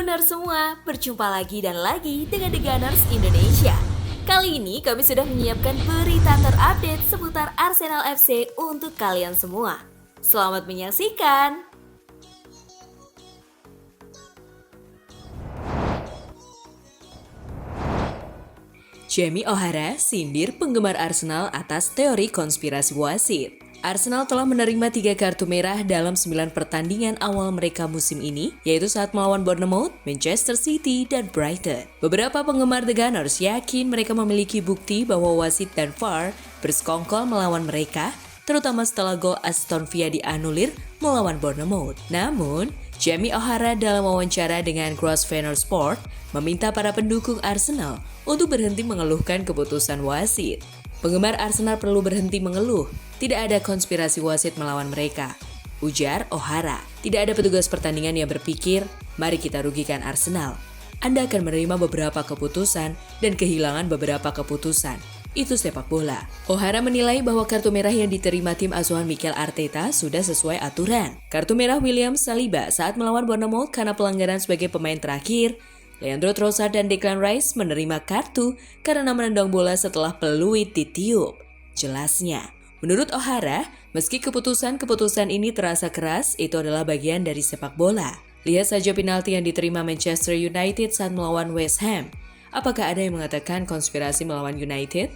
Gunner semua, berjumpa lagi dan lagi dengan The Gunners Indonesia. Kali ini kami sudah menyiapkan berita terupdate seputar Arsenal FC untuk kalian semua. Selamat menyaksikan! Jamie O'Hara sindir penggemar Arsenal atas teori konspirasi wasit. Arsenal telah menerima 3 kartu merah dalam 9 pertandingan awal mereka musim ini, yaitu saat melawan Bournemouth, Manchester City, dan Brighton. Beberapa penggemar The Gunners yakin mereka memiliki bukti bahwa wasit dan VAR bersekongkol melawan mereka, terutama setelah gol Aston Villa dianulir melawan Bournemouth. Namun, Jamie O'Hara dalam wawancara dengan Grosvenor Sport meminta para pendukung Arsenal untuk berhenti mengeluhkan keputusan wasit. Penggemar Arsenal perlu berhenti mengeluh, tidak ada konspirasi wasit melawan mereka. Ujar O'Hara, tidak ada petugas pertandingan yang berpikir, mari kita rugikan Arsenal. Anda akan menerima beberapa keputusan dan kehilangan beberapa keputusan. Itu sepak bola. O'Hara menilai bahwa kartu merah yang diterima tim asuhan Mikel Arteta sudah sesuai aturan. Kartu merah William Saliba saat melawan Bournemouth karena pelanggaran sebagai pemain terakhir. Leandro Trossard dan Declan Rice menerima kartu karena menendang bola setelah peluit ditiup. Jelasnya, menurut O'Hara, meski keputusan-keputusan ini terasa keras, itu adalah bagian dari sepak bola. Lihat saja penalti yang diterima Manchester United saat melawan West Ham. Apakah ada yang mengatakan konspirasi melawan United?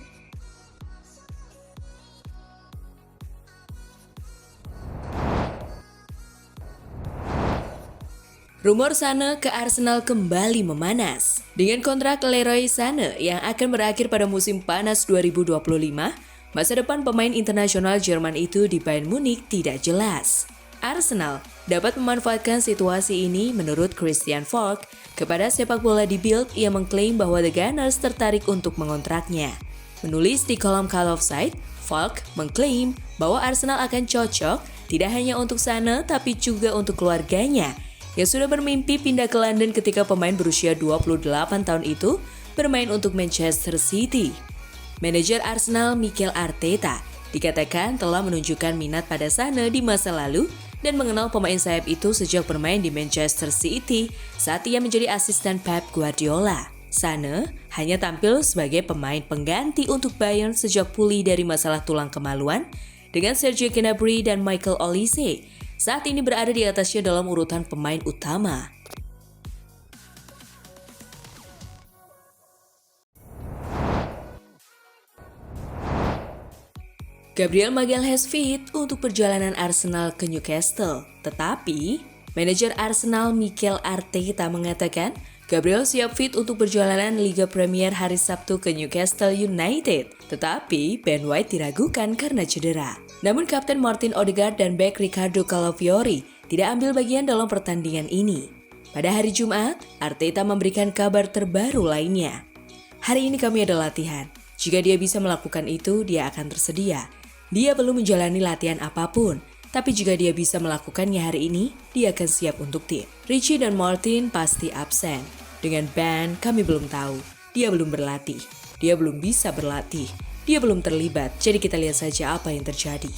Rumor Sane ke Arsenal kembali memanas. Dengan kontrak Leroy Sane yang akan berakhir pada musim panas 2025, masa depan pemain internasional Jerman itu di Bayern Munich tidak jelas. Arsenal dapat memanfaatkan situasi ini menurut Christian Falk. Kepada sepak bola di Bild, ia mengklaim bahwa The Gunners tertarik untuk mengontraknya. Menulis di kolom Call Offside, Falk mengklaim bahwa Arsenal akan cocok tidak hanya untuk Sane tapi juga untuk keluarganya yang sudah bermimpi pindah ke London ketika pemain berusia 28 tahun itu bermain untuk Manchester City. Manajer Arsenal Mikel Arteta dikatakan telah menunjukkan minat pada Sane di masa lalu dan mengenal pemain sayap itu sejak bermain di Manchester City saat ia menjadi asisten Pep Guardiola. Sane hanya tampil sebagai pemain pengganti untuk Bayern sejak pulih dari masalah tulang kemaluan dengan Serge Gnabry dan Michael Olise saat ini berada di atasnya dalam urutan pemain utama. Gabriel Magalhaes fit untuk perjalanan Arsenal ke Newcastle. Tetapi, manajer Arsenal Mikel Arteta mengatakan Gabriel siap fit untuk perjalanan Liga Premier hari Sabtu ke Newcastle United. Tetapi, Ben White diragukan karena cedera. Namun Kapten Martin Odegaard dan bek Ricardo Calafiori tidak ambil bagian dalam pertandingan ini. Pada hari Jumat, Arteta memberikan kabar terbaru lainnya. Hari ini kami ada latihan. Jika dia bisa melakukan itu, dia akan tersedia. Dia belum menjalani latihan apapun, tapi jika dia bisa melakukannya hari ini, dia akan siap untuk tim. Richie dan Martin pasti absen. Dengan Ben, kami belum tahu. Dia belum berlatih. Dia belum bisa berlatih. Dia belum terlibat, jadi kita lihat saja apa yang terjadi.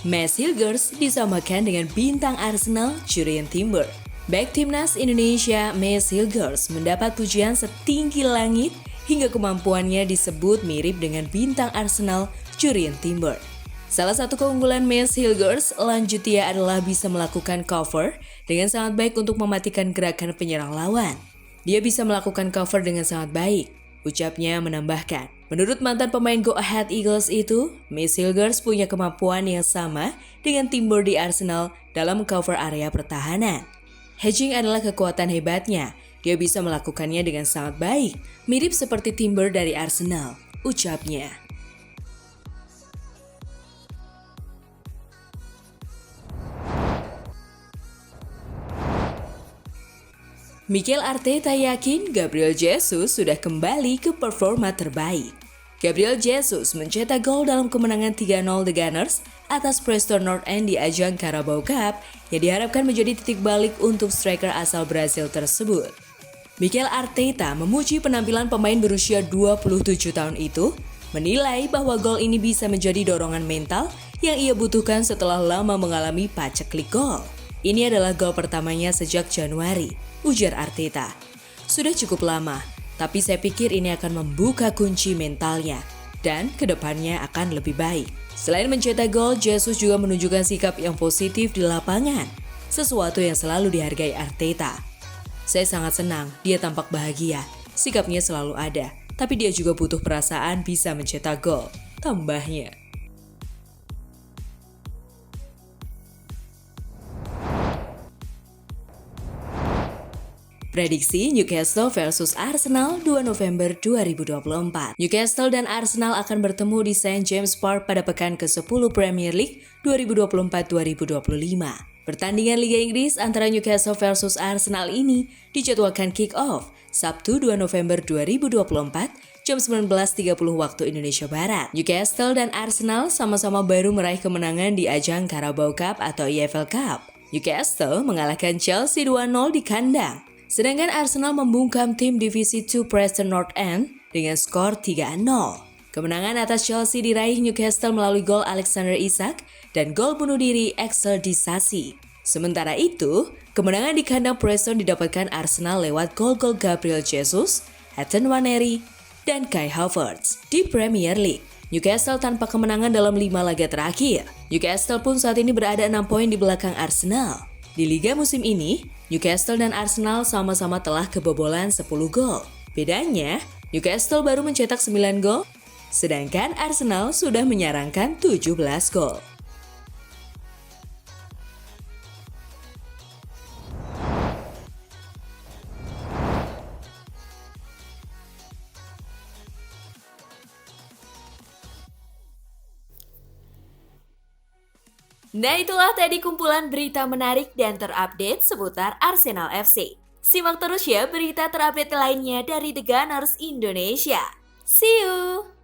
Mads Hilgers disamakan dengan bintang Arsenal Jurrien Timber. Bek timnas Indonesia Mads Hilgers mendapat pujian setinggi langit hingga kemampuannya disebut mirip dengan bintang Arsenal Jurrien Timber. Salah satu keunggulan Mads Hilgers lanjutnya adalah bisa melakukan cover dengan sangat baik untuk mematikan gerakan penyerang lawan. Dia bisa melakukan cover dengan sangat baik, ucapnya menambahkan. Menurut mantan pemain Go Ahead Eagles itu, Mads Hilgers punya kemampuan yang sama dengan Timber di Arsenal dalam cover area pertahanan. Hedging adalah kekuatan hebatnya, dia bisa melakukannya dengan sangat baik, mirip seperti Timber dari Arsenal, ucapnya. Mikel Arteta yakin Gabriel Jesus sudah kembali ke performa terbaik. Gabriel Jesus mencetak gol dalam kemenangan 3-0 The Gunners atas Preston North End di ajang Carabao Cup yang diharapkan menjadi titik balik untuk striker asal Brasil tersebut. Mikel Arteta memuji penampilan pemain berusia 27 tahun itu menilai bahwa gol ini bisa menjadi dorongan mental yang ia butuhkan setelah lama mengalami paceklik gol. Ini adalah gol pertamanya sejak Januari, ujar Arteta. Sudah cukup lama, tapi saya pikir ini akan membuka kunci mentalnya dan kedepannya akan lebih baik. Selain mencetak gol, Jesus juga menunjukkan sikap yang positif di lapangan, sesuatu yang selalu dihargai Arteta. Saya sangat senang, dia tampak bahagia, sikapnya selalu ada, tapi dia juga butuh perasaan bisa mencetak gol, tambahnya. Prediksi Newcastle versus Arsenal 2 November 2024. Newcastle dan Arsenal akan bertemu di St. James Park pada pekan ke-10 Premier League 2024-2025. Pertandingan Liga Inggris antara Newcastle versus Arsenal ini dijadwalkan kick-off Sabtu 2 November 2024 jam 19.30 waktu Indonesia Barat. Newcastle dan Arsenal sama-sama baru meraih kemenangan di ajang Carabao Cup atau EFL Cup. Newcastle mengalahkan Chelsea 2-0 di kandang. Sedangkan Arsenal membungkam tim Divisi 2 Preston North End dengan skor 3-0. Kemenangan atas Chelsea diraih Newcastle melalui gol Alexander Isak dan gol bunuh diri Axel Disasi. Sementara itu, kemenangan di kandang Preston didapatkan Arsenal lewat gol-gol Gabriel Jesus, Ethan Nwaneri, dan Kai Havertz. Di Premier League, Newcastle tanpa kemenangan dalam 5 laga terakhir. Newcastle pun saat ini berada 6 poin di belakang Arsenal. Di Liga musim ini, Newcastle dan Arsenal sama-sama telah kebobolan 10 gol. Bedanya, Newcastle baru mencetak 9 gol, sedangkan Arsenal sudah menyarangkan 17 gol. Nah, itulah tadi kumpulan berita menarik dan terupdate seputar Arsenal FC. Simak terus ya berita terupdate lainnya dari The Gunners Indonesia. See you!